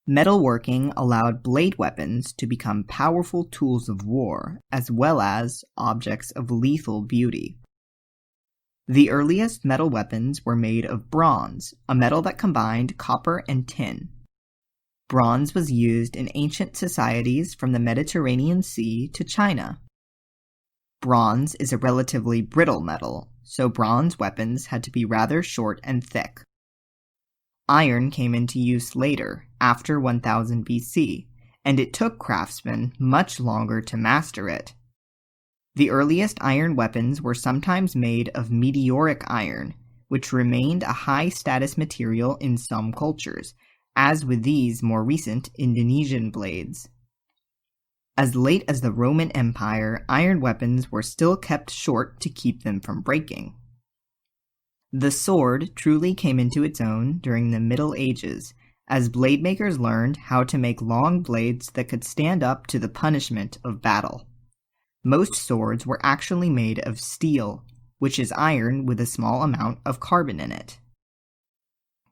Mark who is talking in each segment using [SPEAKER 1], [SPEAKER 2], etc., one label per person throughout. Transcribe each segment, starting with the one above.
[SPEAKER 1] Metalworking allowed blade weapons to become powerful tools of war, as well as objects of lethal beauty. The earliest metal weapons were made of bronze, a metal that combined copper and tin. Bronze was used in ancient societies from the Mediterranean Sea to China. Bronze is a relatively brittle metal, so bronze weapons had to be rather short and thick. Iron came into use later, after 1000 BC, and it took craftsmen much longer to master it. The earliest iron weapons were sometimes made of meteoric iron, which remained a high-status material in some cultures, as with these more recent Indonesian blades. As late as the Roman Empire, iron weapons were still kept short to keep them from breaking. The sword truly came into its own during the Middle Ages, as blade makers learned how to make long blades that could stand up to the punishment of battle. Most swords were actually made of steel, which is iron with a small amount of carbon in it.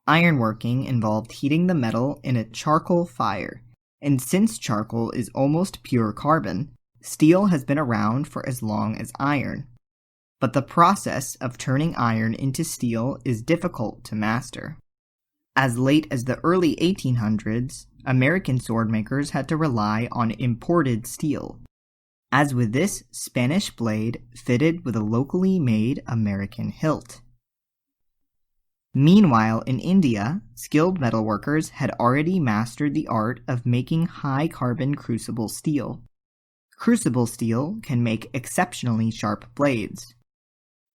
[SPEAKER 1] Ironworking involved heating the metal in a charcoal fire, and since charcoal is almost pure carbon, steel has been around for as long as iron. But the process of turning iron into steel is difficult to master. As late as the early 1800s, American sword makers had to rely on imported steel. As with this Spanish blade fitted with a locally made American hilt. Meanwhile, in India, skilled metalworkers had already mastered the art of making high-carbon crucible steel. Crucible steel can make exceptionally sharp blades.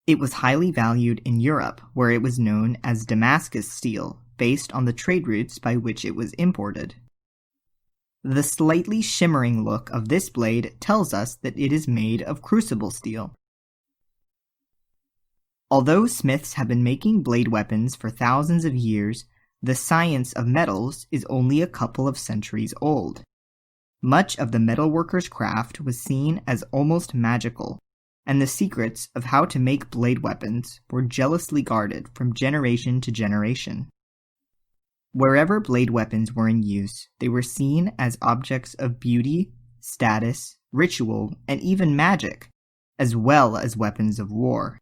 [SPEAKER 1] It was highly valued in Europe, where it was known as Damascus steel, based on the trade routes by which it was imported. The slightly shimmering look of this blade tells us that it is made of crucible steel. Although smiths have been making blade weapons for thousands of years, the science of metals is only a couple of centuries old. Much of the metalworker's craft was seen as almost magical, and the secrets of how to make blade weapons were jealously guarded from generation to generation. Wherever blade weapons were in use, they were seen as objects of beauty, status, ritual, and even magic, as well as weapons of war.